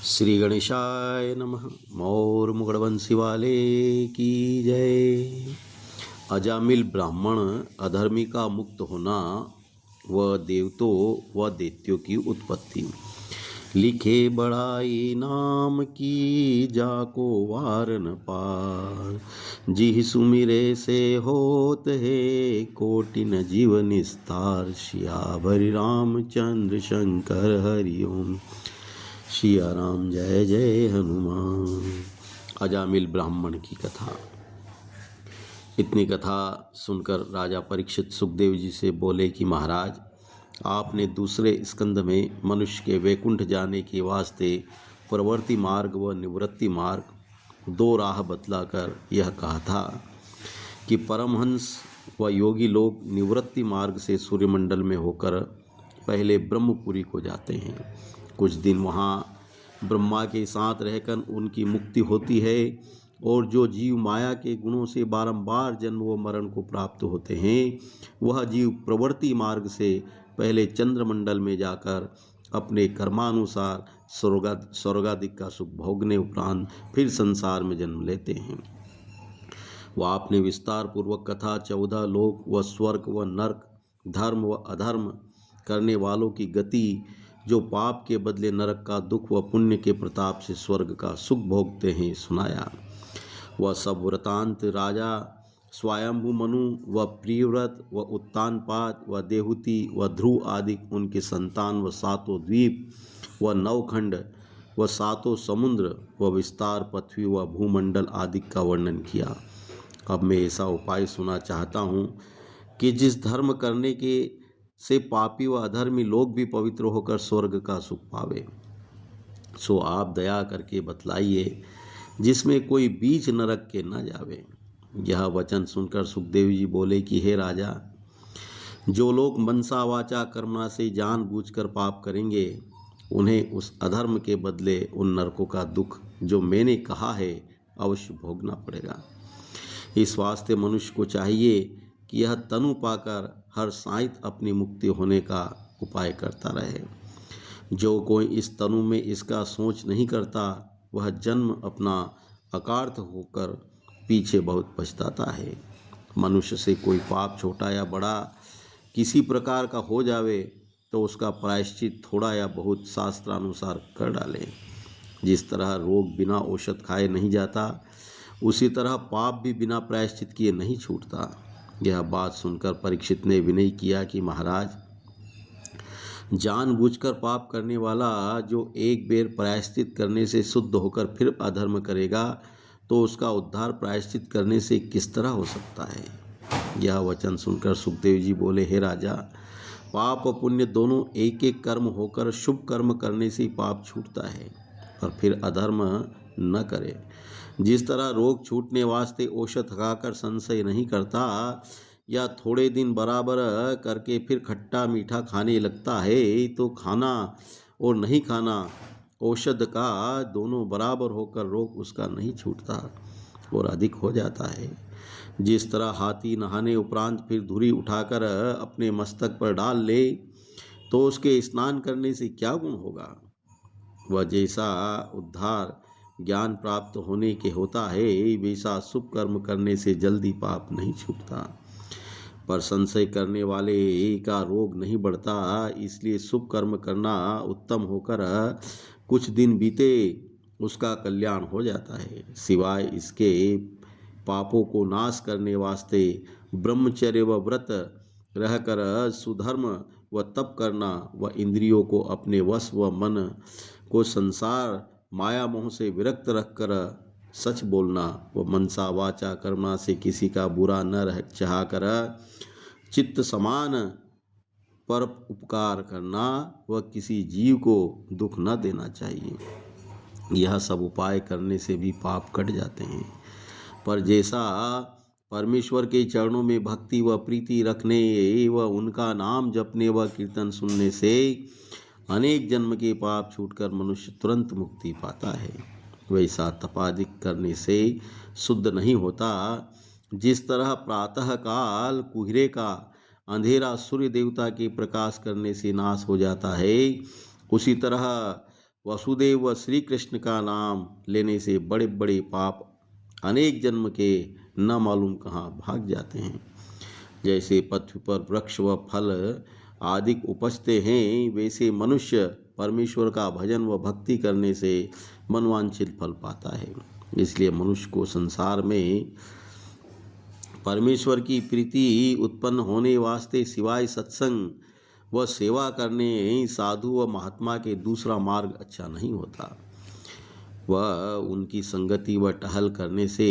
श्री गणेशाय नमः। मोर मुगड़वंशी वाले की जय। अजामिल ब्राह्मण अधर्मी का मुक्त होना व देवतों व दैत्यों की उत्पत्ति। लिखे बड़ाई नाम की जाको वार न पार। जिह सुमिरे से होत है कोटिन जीव निस्तार। सियावर रामचंद्र शंकर हरिओम। सिया राम जय जय हनुमान। अजामिल ब्राह्मण की कथा। इतनी कथा सुनकर राजा परीक्षित सुखदेव जी से बोले कि महाराज, आपने दूसरे स्कंद में मनुष्य के वैकुंठ जाने के वास्ते प्रवृत्ति मार्ग व निवृत्ति मार्ग दो राह बतलाकर यह कहा था कि परमहंस व योगी लोग निवृत्ति मार्ग से सूर्यमंडल में होकर पहले ब्रह्मपुरी को जाते हैं। कुछ दिन वहाँ ब्रह्मा के साथ रहकर उनकी मुक्ति होती है और जो जीव माया के गुणों से बारंबार जन्म व मरण को प्राप्त होते हैं, वह जीव प्रवृत्ति मार्ग से पहले चंद्रमंडल में जाकर अपने कर्मानुसार स्वर्गादिक का सुख भोगने उपरांत फिर संसार में जन्म लेते हैं। वह आपने विस्तार पूर्वक कथा 14 लोक व स्वर्ग व नरक, धर्म व अधर्म करने वालों की गति, जो पाप के बदले नरक का दुख व पुण्य के प्रताप से स्वर्ग का सुख भोगते हैं, सुनाया। वह सब वृतांत राजा स्वयंभु मनु व प्रियव्रत व उत्तानपाद व देहुति व ध्रुव आदि उनके संतान व सातों द्वीप व नवखंड व सातों समुद्र व विस्तार पृथ्वी व भूमंडल आदि का वर्णन किया। अब मैं ऐसा उपाय सुना चाहता हूँ कि जिस धर्म करने के से पापी व अधर्मी लोग भी पवित्र होकर स्वर्ग का सुख पावे, सो आप दया करके बतलाइए जिसमें कोई बीच नरक के न जावे। यह वचन सुनकर सुखदेव जी बोले कि हे राजा, जो लोग मनसा वाचा कर्मणा से जानबूझकर पाप करेंगे, उन्हें उस अधर्म के बदले उन नरकों का दुख जो मैंने कहा है अवश्य भोगना पड़ेगा। इस वास्ते मनुष्य को चाहिए कि यह तनु पाकर हर साइत अपनी मुक्ति होने का उपाय करता रहे। जो कोई इस तनु में इसका सोच नहीं करता, वह जन्म अपना अकार्थ होकर पीछे बहुत पछताता है। मनुष्य से कोई पाप छोटा या बड़ा किसी प्रकार का हो जावे तो उसका प्रायश्चित थोड़ा या बहुत शास्त्रानुसार कर डाले। जिस तरह रोग बिना औषध खाए नहीं जाता, उसी तरह पाप भी बिना प्रायश्चित किए नहीं छूटता। यह बात सुनकर परीक्षित ने विनय किया कि महाराज, जानबूझकर पाप करने वाला जो एक बेर प्रायश्चित करने से शुद्ध होकर फिर अधर्म करेगा, तो उसका उद्धार प्रायश्चित करने से किस तरह हो सकता है। यह वचन सुनकर सुखदेव जी बोले, हे राजा, पाप और पुण्य दोनों एक एक कर्म होकर शुभ कर्म करने से पाप छूटता है, पर फिर अधर्म न करे। जिस तरह रोग छूटने वास्ते औषध खाकर संशय नहीं करता या थोड़े दिन बराबर करके फिर खट्टा मीठा खाने लगता है, तो खाना और नहीं खाना औषध का दोनों बराबर होकर रोग उसका नहीं छूटता और अधिक हो जाता है। जिस तरह हाथी नहाने उपरांत फिर धुरी उठाकर अपने मस्तक पर डाल ले, तो उसके स्नान करने से क्या गुण होगा। वह जैसा उद्धार ज्ञान प्राप्त होने के होता है, वैसा शुभ कर्म करने से जल्दी पाप नहीं छूटता। पर संशय करने वाले का रोग नहीं बढ़ता, इसलिए शुभ कर्म करना उत्तम होकर कुछ दिन बीते उसका कल्याण हो जाता है। सिवाय इसके पापों को नाश करने वास्ते ब्रह्मचर्य व व्रत रहकर सुधर्म व तप करना व इंद्रियों को अपने वश व मन को संसार माया मोह से विरक्त रखकर सच बोलना व मनसा वाचा कर्मणा से किसी का बुरा न रह चाहकर चित्त समान पर उपकार करना व किसी जीव को दुख न देना चाहिए। यह सब उपाय करने से भी पाप कट जाते हैं। पर जैसा परमेश्वर के चरणों में भक्ति व प्रीति रखने व उनका नाम जपने व कीर्तन सुनने से अनेक जन्म के पाप छूटकर मनुष्य तुरंत मुक्ति पाता है, वैसा तपादिक करने से शुद्ध नहीं होता। जिस तरह प्रातः काल कुहरे का अंधेरा सूर्य देवता के प्रकाश करने से नाश हो जाता है, उसी तरह वसुदेव व श्री कृष्ण का नाम लेने से बड़े बड़े पाप अनेक जन्म के न मालूम कहाँ भाग जाते हैं। जैसे पृथ्वी पर वृक्ष व फल आदि उपजते हैं, वैसे मनुष्य परमेश्वर का भजन व भक्ति करने से मनवांछित फल पाता है। इसलिए मनुष्य को संसार में परमेश्वर की प्रीति उत्पन्न होने वास्ते सिवाय सत्संग व सेवा करने साधु व महात्मा के दूसरा मार्ग अच्छा नहीं होता। वह उनकी संगति व टहल करने से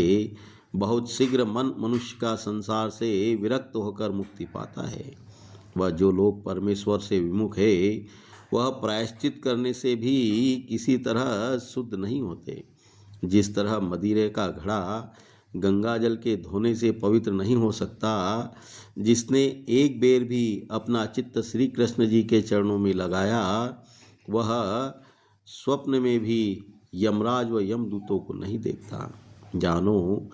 बहुत शीघ्र मन मनुष्य का संसार से विरक्त होकर मुक्ति पाता है। वह जो लोग परमेश्वर से विमुख है, वह प्रायश्चित करने से भी किसी तरह शुद्ध नहीं होते। जिस तरह मदिरे का घड़ा गंगा जल के धोने से पवित्र नहीं हो सकता, जिसने एक बेर भी अपना चित्त श्री कृष्ण जी के चरणों में लगाया, वह स्वप्न में भी यमराज व यमदूतों को नहीं देखता। जानो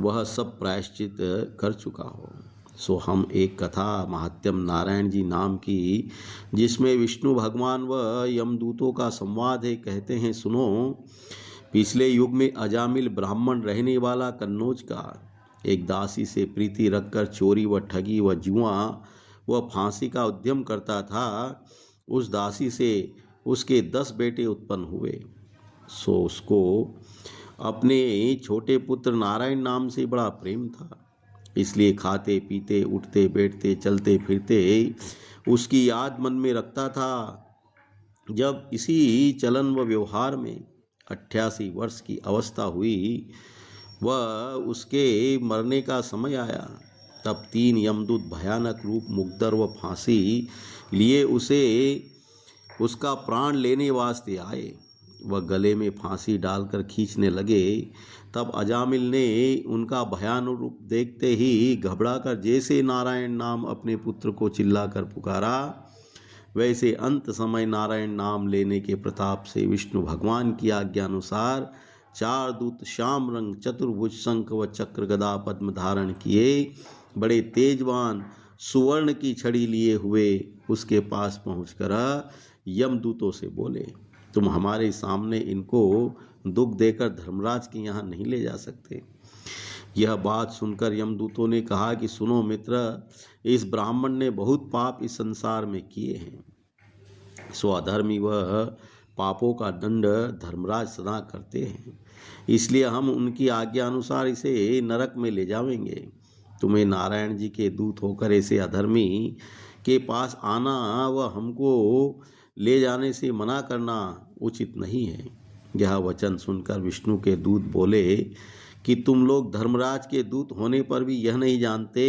वह सब प्रायश्चित कर चुका हो। सो हम एक कथा महात्यम नारायण जी नाम की, जिसमें विष्णु भगवान व यमदूतों का संवाद है, कहते हैं सुनो। पिछले युग में अजामिल ब्राह्मण रहने वाला कन्नौज का एक दासी से प्रीति रखकर चोरी व ठगी व जुआ व फांसी का उद्यम करता था। उस दासी से उसके 10 बेटे उत्पन्न हुए। सो उसको अपने छोटे पुत्र नारायण नाम से बड़ा प्रेम था, इसलिए खाते पीते उठते बैठते चलते फिरते उसकी याद मन में रखता था। जब इसी चलन व व्यवहार में 88 वर्ष की अवस्था हुई व उसके मरने का समय आया, तब 3 यमदूत भयानक रूप मुग्दर व फांसी लिए उसे उसका प्राण लेने वास्ते आए। वह गले में फांसी डालकर खींचने लगे। तब अजामिल ने उनका भयानक रूप देखते ही घबराकर जैसे नारायण नाम अपने पुत्र को चिल्लाकर पुकारा, वैसे अंत समय नारायण नाम लेने के प्रताप से विष्णु भगवान की आज्ञा अनुसार 4 दूत श्याम रंग चतुर्भुज शंख व चक्र गदा पद्म धारण किए, बड़े तेजवान सुवर्ण की छड़ी लिए हुए उसके पास पहुंचकर यमदूतों से बोले, तुम हमारे सामने इनको दुख देकर धर्मराज के यहाँ नहीं ले जा सकते। यह बात सुनकर यमदूतों ने कहा कि सुनो मित्र, इस ब्राह्मण ने बहुत पाप इस संसार में किए हैं। सो अधर्मी वह पापों का दंड धर्मराज सदा करते हैं, इसलिए हम उनकी आज्ञा अनुसार इसे नरक में ले जाएंगे। तुम्हें नारायण जी के दूत होकर ऐसे अधर्मी के पास आना व हमको ले जाने से मना करना उचित नहीं है। यह वचन सुनकर विष्णु के दूत बोले कि तुम लोग धर्मराज के दूत होने पर भी यह नहीं जानते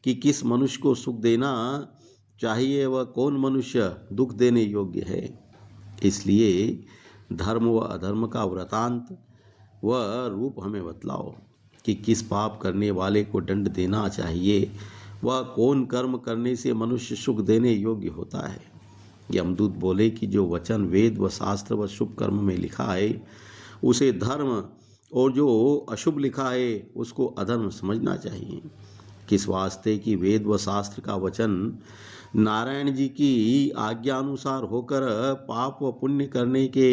कि किस मनुष्य को सुख देना चाहिए व कौन मनुष्य दुख देने योग्य है। इसलिए धर्म व अधर्म का वृतांत व रूप हमें बतलाओ कि किस पाप करने वाले को दंड देना चाहिए व कौन कर्म करने से मनुष्य सुख देने योग्य होता है। यमदूत बोले कि जो वचन वेद व शास्त्र व शुभ कर्म में लिखा है उसे धर्म, और जो अशुभ लिखा है उसको अधर्म समझना चाहिए। किस वास्ते कि वेद व शास्त्र का वचन नारायण जी की आज्ञा अनुसार होकर पाप व पुण्य करने के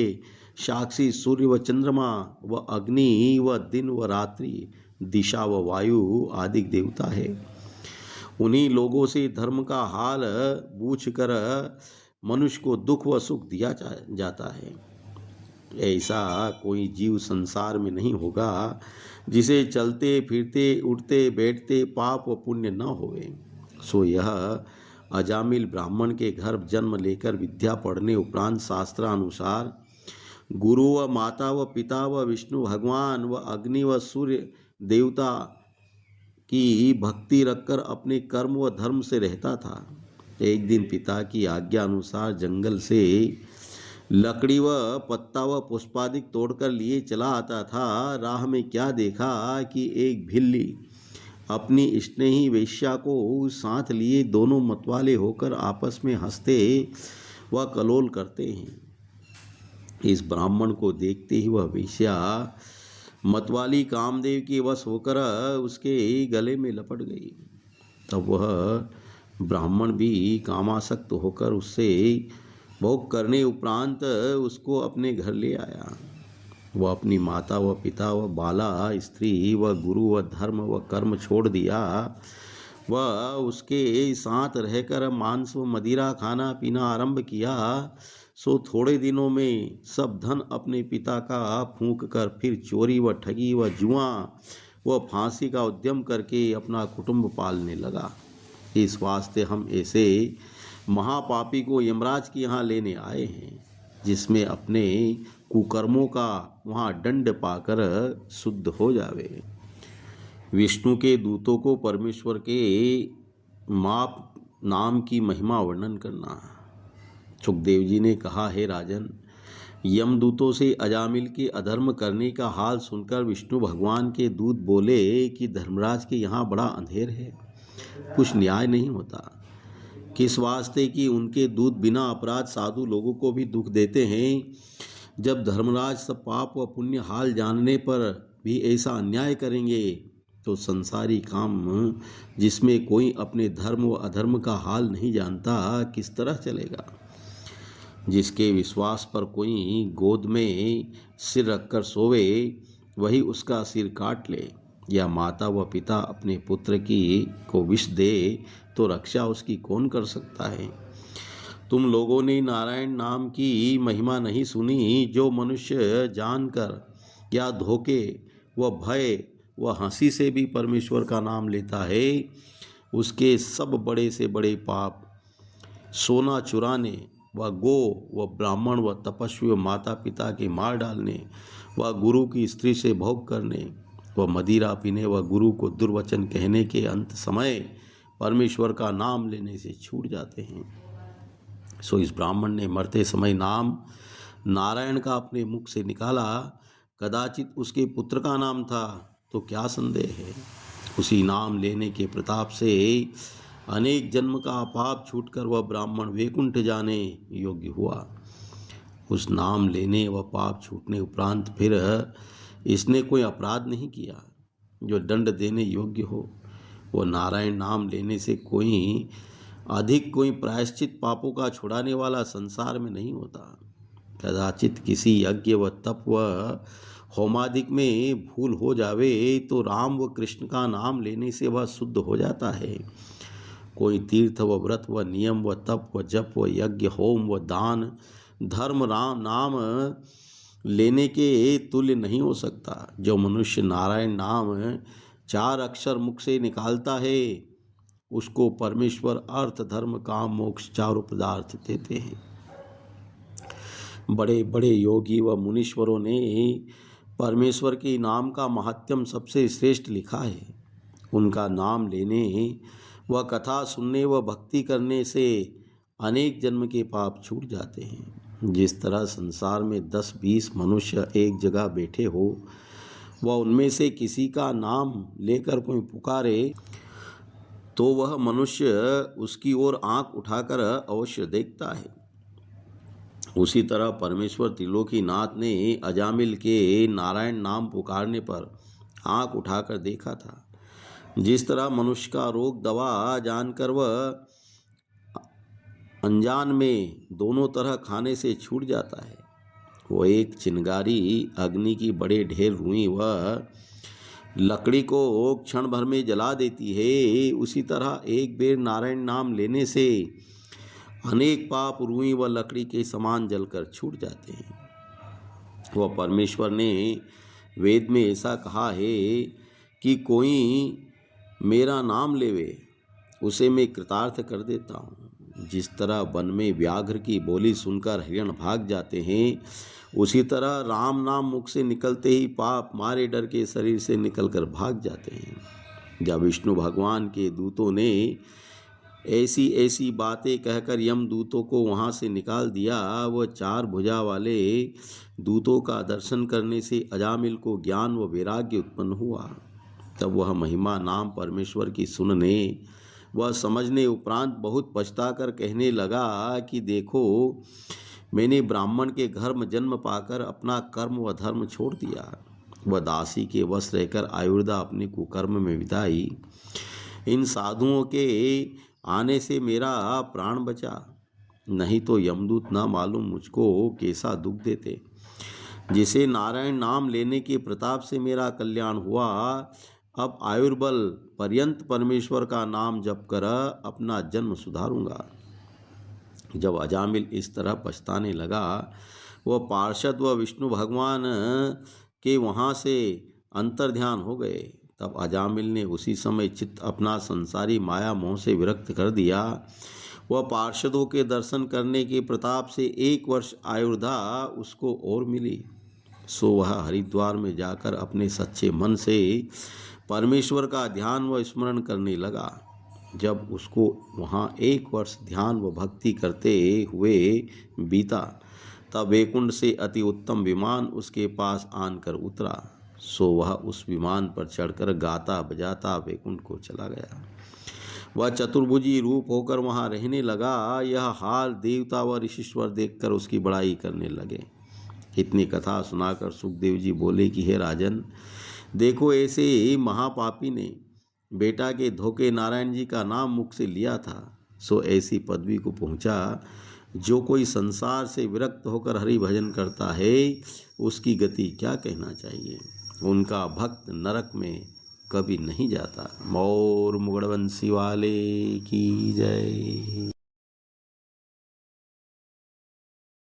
साक्षी सूर्य व चंद्रमा व अग्नि व दिन व रात्रि, दिशा व वायु आदि देवता है। उन्हीं लोगों से धर्म का हाल पूछकर मनुष्य को दुख व सुख दिया जाता है। ऐसा कोई जीव संसार में नहीं होगा जिसे चलते फिरते उठते बैठते पाप व पुण्य न होवे। सो यह अजामिल ब्राह्मण के घर जन्म लेकर विद्या पढ़ने उपरांत शास्त्रानुसार गुरु व माता व पिता व विष्णु भगवान व अग्नि व सूर्य देवता की भक्ति रखकर अपने कर्म व धर्म से रहता था। एक दिन पिता की आज्ञा अनुसार जंगल से लकड़ी व पत्ता व पुष्पादिक तोड़कर लिए चला आता था। राह में क्या देखा कि एक भिल्ली अपनी स्नेही वेश्या को साथ लिए दोनों मतवाले होकर आपस में हंसते व कलोल करते हैं। इस ब्राह्मण को देखते ही वह वेश्या मतवाली कामदेव के वश होकर उसके गले में लपट गई। तब वह ब्राह्मण भी कामासक्त होकर उससे भोग करने उपरांत उसको अपने घर ले आया। वह अपनी माता व पिता व बाला स्त्री व गुरु व धर्म व कर्म छोड़ दिया। वह उसके साथ रहकर मांस व मदिरा खाना पीना आरंभ किया। सो थोड़े दिनों में सब धन अपने पिता का फूंक कर फिर चोरी व ठगी व जुआ व फांसी का उद्यम करके अपना कुटुंब पालने लगा। इस वास्ते हम ऐसे महापापी को यमराज के यहाँ लेने आए हैं, जिसमें अपने कुकर्मों का वहाँ दंड पाकर शुद्ध हो जावे। विष्णु के दूतों को परमेश्वर के माप नाम की महिमा वर्णन करना। सुखदेव जी ने कहा, हे राजन, यमदूतों से अजामिल के अधर्म करने का हाल सुनकर विष्णु भगवान के दूत बोले कि धर्मराज के यहाँ बड़ा अंधेर है, कुछ न्याय नहीं होता। किस वास्ते कि उनके दूत बिना अपराध साधु लोगों को भी दुख देते हैं। जब धर्मराज सब पाप व पुण्य हाल जानने पर भी ऐसा अन्याय करेंगे तो संसारी काम जिसमें कोई अपने धर्म व अधर्म का हाल नहीं जानता किस तरह चलेगा। जिसके विश्वास पर कोई गोद में सिर रखकर सोवे वही उसका सिर काट ले, या माता व पिता अपने पुत्र को विष दे तो रक्षा उसकी कौन कर सकता है। तुम लोगों ने नारायण नाम की महिमा नहीं सुनी। जो मनुष्य जानकर या धोखे व भय व हंसी से भी परमेश्वर का नाम लेता है, उसके सब बड़े से बड़े पाप, सोना चुराने व गो व ब्राह्मण व तपस्वी व माता पिता के मार डालने व गुरु की स्त्री से भोग करने व मदिरा पीने व गुरु को दुर्वचन कहने के अंत समय परमेश्वर का नाम लेने से छूट जाते हैं। सो इस ब्राह्मण ने मरते समय नाम नारायण का अपने मुख से निकाला। कदाचित उसके पुत्र का नाम था तो क्या संदेह है। उसी नाम लेने के प्रताप से अनेक जन्म का पाप छूटकर वह ब्राह्मण वैकुंठ जाने योग्य हुआ। उस नाम लेने व पाप छूटने उपरांत फिर इसने कोई अपराध नहीं किया जो दंड देने योग्य हो। वो नारायण नाम लेने से कोई प्रायश्चित पापों का छुड़ाने वाला संसार में नहीं होता। कदाचित किसी यज्ञ व तप व होमादिक में भूल हो जावे तो राम व कृष्ण का नाम लेने से वह शुद्ध हो जाता है। कोई तीर्थ व व्रत व नियम व तप व जप व यज्ञ होम व दान धर्म राम नाम लेने के तुल्य नहीं हो सकता। जो मनुष्य नारायण नाम 4 अक्षर मुख से निकालता है उसको परमेश्वर अर्थ धर्म काम मोक्ष चारों पदार्थ देते हैं। बड़े बड़े योगी व मुनीश्वरों ने परमेश्वर के नाम का महात्म्य सबसे श्रेष्ठ लिखा है। उनका नाम लेने व कथा सुनने व भक्ति करने से अनेक जन्म के पाप छूट जाते हैं। जिस तरह संसार में 10-20 मनुष्य एक जगह बैठे हो व उनमें से किसी का नाम लेकर कोई पुकारे तो वह मनुष्य उसकी ओर आंख उठाकर अवश्य देखता है। उसी तरह परमेश्वर त्रिलोकीनाथ ने अजामिल के नारायण नाम पुकारने पर आंख उठाकर देखा था। जिस तरह मनुष्य का रोग दवा जानकर वह अनजान में दोनों तरह खाने से छूट जाता है, वो एक चिंगारी अग्नि की बड़े ढेर रुई व लकड़ी को क्षण भर में जला देती है, उसी तरह एक बेर नारायण नाम लेने से अनेक पाप रुई व लकड़ी के समान जलकर छूट जाते हैं। वह परमेश्वर ने वेद में ऐसा कहा है कि कोई मेरा नाम लेवे उसे मैं कृतार्थ कर देता हूँ। जिस तरह वन में व्याघ्र की बोली सुनकर हिरण भाग जाते हैं, उसी तरह राम नाम मुख से निकलते ही पाप मारे डर के शरीर से निकलकर भाग जाते हैं। जब विष्णु भगवान के दूतों ने ऐसी ऐसी बातें कहकर यमदूतों को वहाँ से निकाल दिया, वह 4 भुजा वाले दूतों का दर्शन करने से अजामिल को ज्ञान व वैराग्य उत्पन्न हुआ। तब वह महिमा नाम परमेश्वर की सुनने वह समझने उपरांत बहुत पछताकर कहने लगा कि देखो, मैंने ब्राह्मण के घर में जन्म पाकर अपना कर्म व धर्म छोड़ दिया। वह दासी के वश रहकर आयुर्दा अपने कुकर्म में बिताई। इन साधुओं के आने से मेरा प्राण बचा। नहीं तो यमदूत ना मालूम मुझको कैसा दुख देते। जिसे नारायण नाम लेने के प्रताप से मेरा कल्याण हुआ, अब आयुर्बल पर्यंत परमेश्वर का नाम जप कर अपना जन्म सुधारूंगा। जब अजामिल इस तरह पछताने लगा, वह पार्षद व विष्णु भगवान के वहाँ से अंतर्ध्यान हो गए। तब अजामिल ने उसी समय चित्त अपना संसारी माया मोह से विरक्त कर दिया। वह पार्षदों के दर्शन करने के प्रताप से 1 वर्ष आयुर्धा उसको और मिली। सो वह हरिद्वार में जाकर अपने सच्चे मन से परमेश्वर का ध्यान व स्मरण करने लगा। जब उसको वहाँ 1 वर्ष ध्यान व भक्ति करते हुए बीता, तब वैकुंठ से अति उत्तम विमान उसके पास आनकर उतरा। सो वह उस विमान पर चढ़कर गाता बजाता वैकुंठ को चला गया। वह चतुर्भुजी रूप होकर वहाँ रहने लगा। यह हाल देवता व ऋषीश्वर देखकर उसकी बड़ाई करने लगे। इतनी कथा सुनाकर सुखदेव जी बोले कि हे राजन, देखो ऐसे ही महापापी ने बेटा के धोखे नारायण जी का नाम मुख से लिया था, सो ऐसी पदवी को पहुँचा। जो कोई संसार से विरक्त होकर हरि भजन करता है, उसकी गति क्या कहना चाहिए। उनका भक्त नरक में कभी नहीं जाता। मौर मुगड़वंशी वाले की जय।